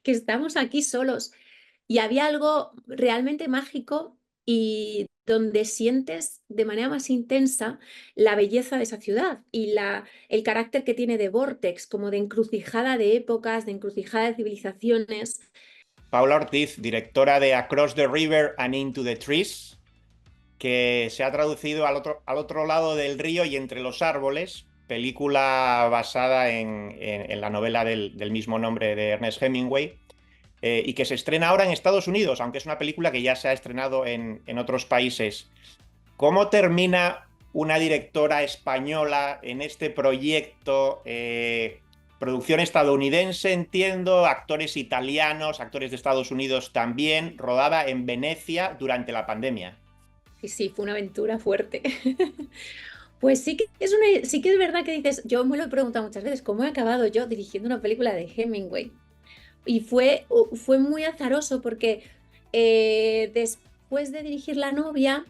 que estamos aquí solos. Y había algo realmente mágico y donde sientes de manera más intensa la belleza de esa ciudad y el carácter que tiene de vórtex, como de encrucijada de épocas, de encrucijada de civilizaciones. Paula Ortiz, directora de Across the River and Into the Trees, que se ha traducido al otro lado del río y entre los árboles, película basada en la novela del mismo nombre de Ernest Hemingway, y que se estrena ahora en Estados Unidos, aunque es una película que ya se ha estrenado en otros países. ¿Cómo termina una directora española en este proyecto? Producción estadounidense, entiendo, actores italianos, actores de Estados Unidos también, rodada en Venecia durante la pandemia. Y sí, fue una aventura fuerte. Pues sí que es verdad que dices, yo me lo he preguntado muchas veces, ¿cómo he acabado yo dirigiendo una película de Hemingway? Y fue muy azaroso porque después de dirigir La novia,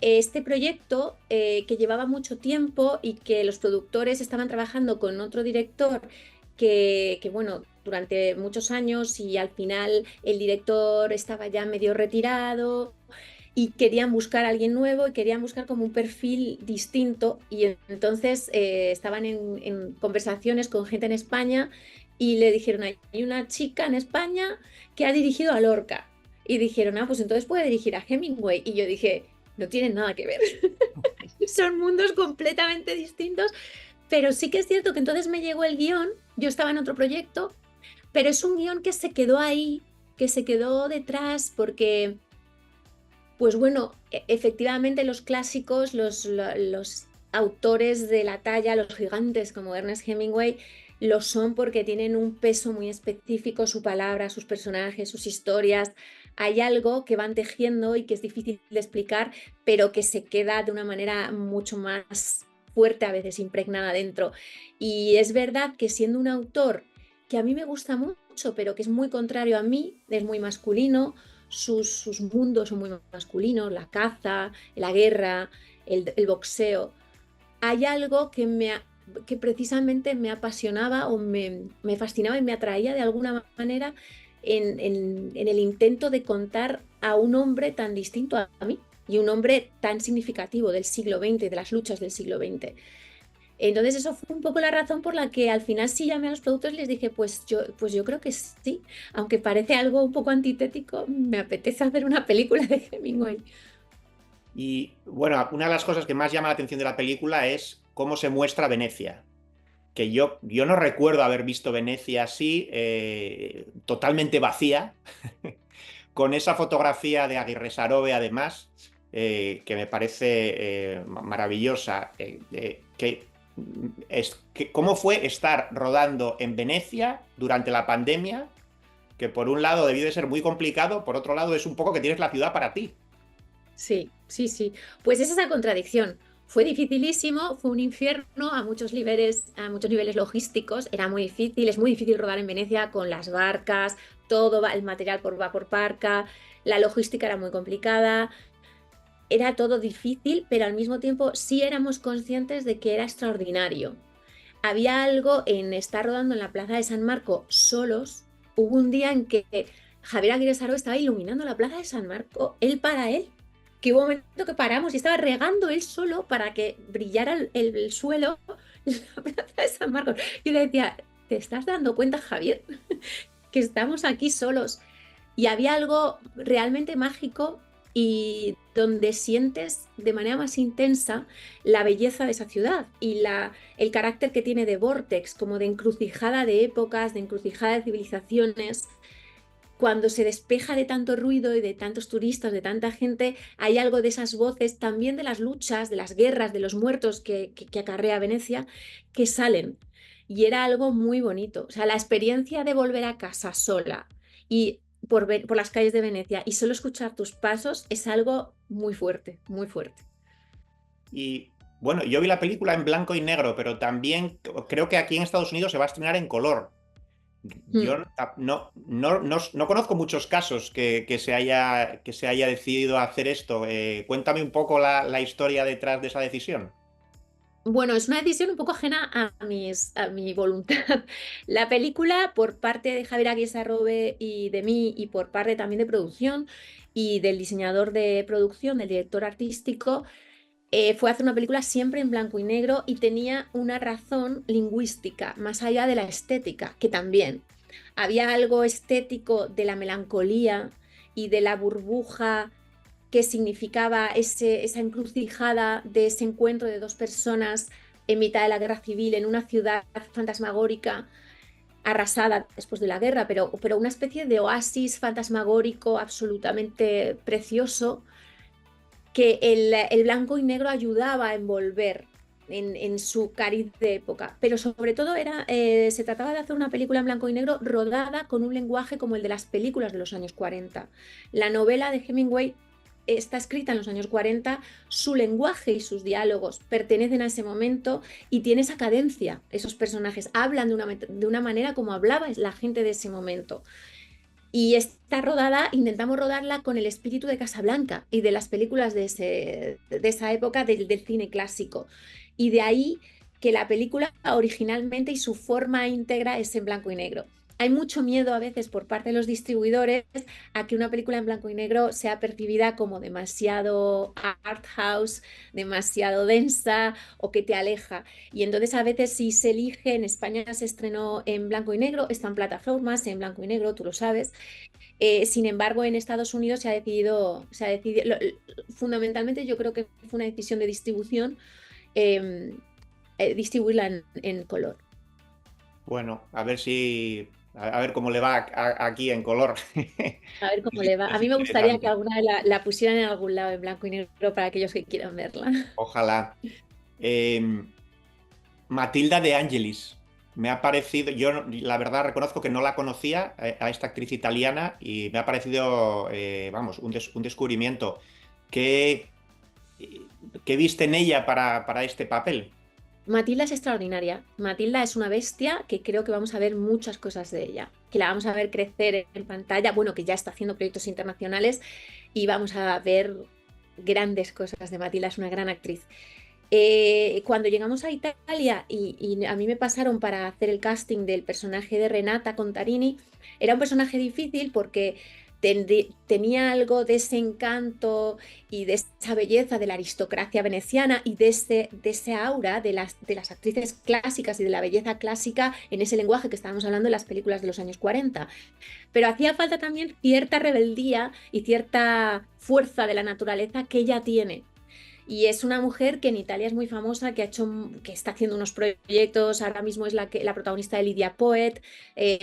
este proyecto que llevaba mucho tiempo y que los productores estaban trabajando con otro director bueno, durante muchos años y al final el director estaba ya medio retirado y querían buscar a alguien nuevo y querían buscar como un perfil distinto y entonces estaban en conversaciones con gente en España y le dijeron, hay una chica en España que ha dirigido a Lorca y dijeron, pues entonces puede dirigir a Hemingway y yo dije, no tienen nada que ver, son mundos completamente distintos, pero sí que es cierto que entonces me llegó el guión, yo estaba en otro proyecto, pero es un guión que se quedó ahí, que se quedó detrás porque pues bueno, efectivamente los clásicos, los autores de la talla, los gigantes como Ernest Hemingway, lo son porque tienen un peso muy específico, su palabra, sus personajes, sus historias. Hay algo que van tejiendo y que es difícil de explicar, pero que se queda de una manera mucho más fuerte, a veces impregnada dentro. Y es verdad que siendo un autor que a mí me gusta mucho, pero que es muy contrario a mí, es muy masculino, sus mundos son muy masculinos, la caza, la guerra, el boxeo. Hay algo que precisamente me apasionaba o me fascinaba y me atraía de alguna manera en el intento de contar a un hombre tan distinto a mí y un hombre tan significativo del siglo XX, de las luchas del siglo XX. Entonces eso fue un poco la razón por la que al final sí llamé a los productores y les dije, pues yo creo que sí, aunque parece algo un poco antitético, me apetece hacer una película de Hemingway. Y bueno, una de las cosas que más llama la atención de la película es cómo se muestra Venecia. Que yo no recuerdo haber visto Venecia así, totalmente vacía, con esa fotografía de Aguirre Sarobe además, que me parece maravillosa. ¿Cómo fue estar rodando en Venecia durante la pandemia? Que por un lado debió de ser muy complicado, por otro lado es un poco que tienes la ciudad para ti. Sí, sí, sí. Pues es esa contradicción. Fue dificilísimo, fue un infierno a muchos niveles logísticos. Era muy difícil, es muy difícil rodar en Venecia con las barcas, el material va por barca, la logística era muy complicada. Era todo difícil, pero al mismo tiempo sí éramos conscientes de que era extraordinario. Había algo en estar rodando en la Plaza de San Marco solos. Hubo un día en que Javier Aguirre Saró estaba iluminando la Plaza de San Marco, él para él, que hubo un momento que paramos y estaba regando él solo para que brillara el suelo en la Plaza de San Marcos. Yo le decía, ¿te estás dando cuenta, Javier, que estamos aquí solos? Y había algo realmente mágico y donde sientes de manera más intensa la belleza de esa ciudad y el carácter que tiene de vórtex, como de encrucijada de épocas, de encrucijada de civilizaciones. Cuando se despeja de tanto ruido y de tantos turistas, de tanta gente, hay algo de esas voces, también de las luchas, de las guerras, de los muertos que acarrea Venecia, que salen. Y era algo muy bonito. O sea, la experiencia de volver a casa sola y por las calles de Venecia y solo escuchar tus pasos es algo muy fuerte, muy fuerte. Y bueno, yo vi la película en blanco y negro, pero también creo que aquí en Estados Unidos se va a estrenar en color. Mm. Yo no conozco muchos casos que se haya decidido hacer esto. Cuéntame un poco la historia detrás de esa decisión. Bueno, es una decisión un poco ajena a mi voluntad. La película, por parte de Javier Aguirre y de mí, y por parte también de producción y del diseñador de producción, del director artístico, fue hacer una película siempre en blanco y negro y tenía una razón lingüística, más allá de la estética, que también había algo estético de la melancolía y de la burbuja que significaba esa encrucijada de ese encuentro de dos personas en mitad de la guerra civil en una ciudad fantasmagórica arrasada después de la guerra, pero una especie de oasis fantasmagórico absolutamente precioso que el blanco y negro ayudaba a envolver en su cariz de época. Pero sobre todo se trataba de hacer una película en blanco y negro rodada con un lenguaje como el de las películas de los años 40. La novela de Hemingway está escrita en los años 40, su lenguaje y sus diálogos pertenecen a ese momento y tiene esa cadencia. Esos personajes hablan de una manera como hablaba la gente de ese momento. Y esta rodada, intentamos rodarla con el espíritu de Casablanca y de las películas de esa época del cine clásico. Y de ahí que la película originalmente y su forma íntegra es en blanco y negro. Hay mucho miedo a veces por parte de los distribuidores a que una película en blanco y negro sea percibida como demasiado art house, demasiado densa o que te aleja. Y entonces a veces si se elige, en España se estrenó en blanco y negro, está en plataformas en blanco y negro, tú lo sabes. Sin embargo, en Estados Unidos fundamentalmente yo creo que fue una decisión de distribución, eh, distribuirla en color. Bueno, a ver cómo le va aquí en color. A ver cómo le va. A Es mí me gustaría que interesante. alguna la pusieran en algún lado en blanco y negro para aquellos que quieran verla. Ojalá. Eh, Matilda de Angelis. Me ha parecido, la verdad reconozco que no la conocía a esta actriz italiana y me ha parecido, vamos, un descubrimiento. ¿Qué, qué viste en ella para este papel? Matilda es extraordinaria. Matilda es una bestia que creo que vamos a ver muchas cosas de ella, que la vamos a ver crecer en pantalla, bueno, que ya está haciendo proyectos internacionales y vamos a ver grandes cosas de Matilda, es una gran actriz. Cuando llegamos a Italia y a mí me pasaron para hacer el casting del personaje de Renata Contarini, era un personaje difícil porque tenía algo de ese encanto y de esa belleza de la aristocracia veneciana y de ese aura de las actrices clásicas y de la belleza clásica en ese lenguaje que estábamos hablando en las películas de los años 40. Pero hacía falta también cierta rebeldía y cierta fuerza de la naturaleza que ella tiene. Y es una mujer que en Italia es muy famosa, que está haciendo unos proyectos, ahora mismo es la protagonista de Lydia Poet,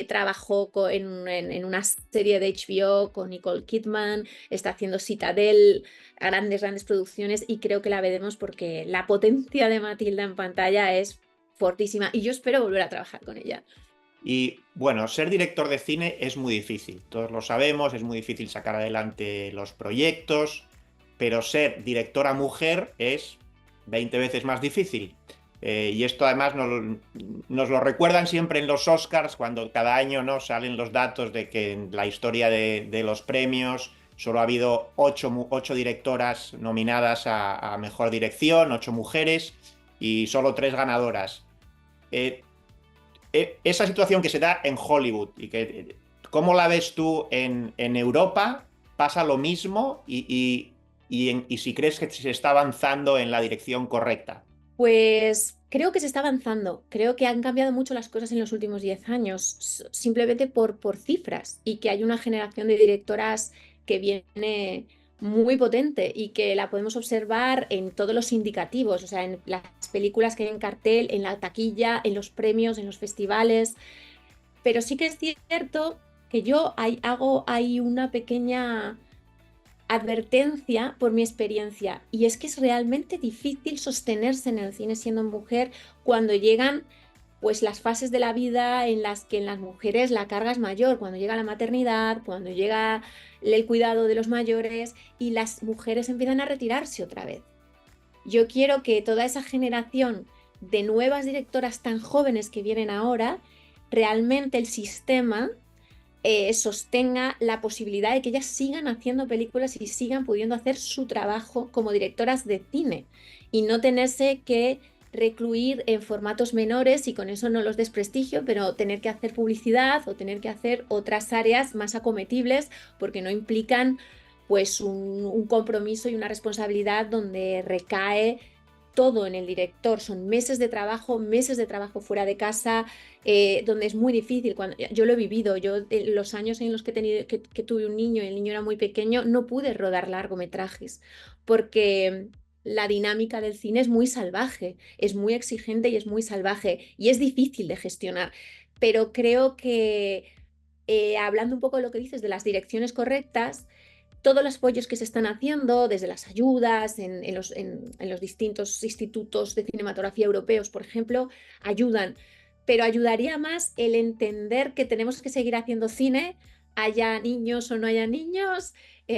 trabajó en una serie de HBO con Nicole Kidman, está haciendo Citadel, grandes producciones y creo que la veremos porque la potencia de Matilda en pantalla es fortísima y yo espero volver a trabajar con ella. Y bueno, ser director de cine es muy difícil, todos lo sabemos, es muy difícil sacar adelante los proyectos, pero ser directora mujer es 20 veces más difícil. Y esto además nos lo recuerdan siempre en los Oscars, cuando cada año, ¿no?, salen los datos de que en la historia de los premios solo ha habido 8 directoras nominadas a mejor dirección, 8 mujeres y solo 3 ganadoras. Eh, Esa situación que se da en Hollywood y que, ¿cómo la ves tú en Europa? ¿Pasa lo mismo? Y si crees que se está avanzando en la dirección correcta. Pues creo que se está avanzando, creo que han cambiado mucho las cosas en los últimos 10 años, simplemente por cifras, y que hay una generación de directoras que viene muy potente y que la podemos observar en todos los indicativos, o sea, en las películas que hay en cartel, en la taquilla, en los premios, en los festivales. Pero sí que es cierto que yo hago ahí una pequeña advertencia por mi experiencia, y es que es realmente difícil sostenerse en el cine siendo mujer cuando llegan pues las fases de la vida en las que en las mujeres la carga es mayor, cuando llega la maternidad, cuando llega el cuidado de los mayores y las mujeres empiezan a retirarse otra vez. Yo quiero que toda esa generación de nuevas directoras tan jóvenes que vienen ahora, realmente el sistema sostenga la posibilidad de que ellas sigan haciendo películas y sigan pudiendo hacer su trabajo como directoras de cine y no tenerse que recluir en formatos menores y con eso no los desprestigio, pero tener que hacer publicidad o tener que hacer otras áreas más acometibles porque no implican pues un compromiso y una responsabilidad donde recae todo en el director. Son meses de trabajo fuera de casa, donde es muy difícil. Yo lo he vivido, yo los años en los que, que tuve un niño y el niño era muy pequeño, no pude rodar largometrajes porque la dinámica del cine es muy salvaje, es muy exigente y es muy salvaje y es difícil de gestionar. Pero creo que hablando un poco de lo que dices de las direcciones correctas, todos los apoyos que se están haciendo, desde las ayudas en los distintos institutos de cinematografía europeos, por ejemplo, ayudan. Pero ayudaría más el entender que tenemos que seguir haciendo cine, haya niños o no haya niños,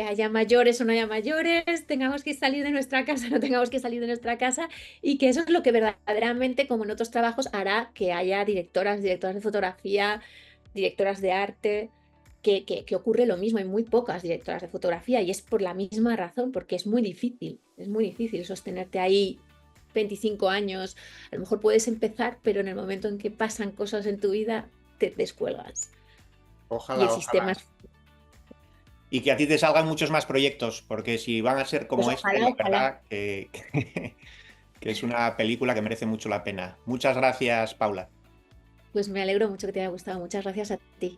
haya mayores o no haya mayores, tengamos que salir de nuestra casa, no tengamos que salir de nuestra casa, y que eso es lo que verdaderamente, como en otros trabajos, hará que haya directoras de fotografía, directoras de arte que ocurre lo mismo. Hay muy pocas directoras de fotografía y es por la misma razón, porque es muy difícil sostenerte ahí 25 años. A lo mejor puedes empezar, pero en el momento en que pasan cosas en tu vida, te descuelgas. Y el Ojalá, sistema ojalá. es... Y que a ti te salgan muchos más proyectos, porque si van a ser Pues como este, ojalá, la ojalá. verdad que es una película que merece mucho la pena. Muchas gracias, Paula. Pues me alegro mucho que te haya gustado. Muchas gracias a ti.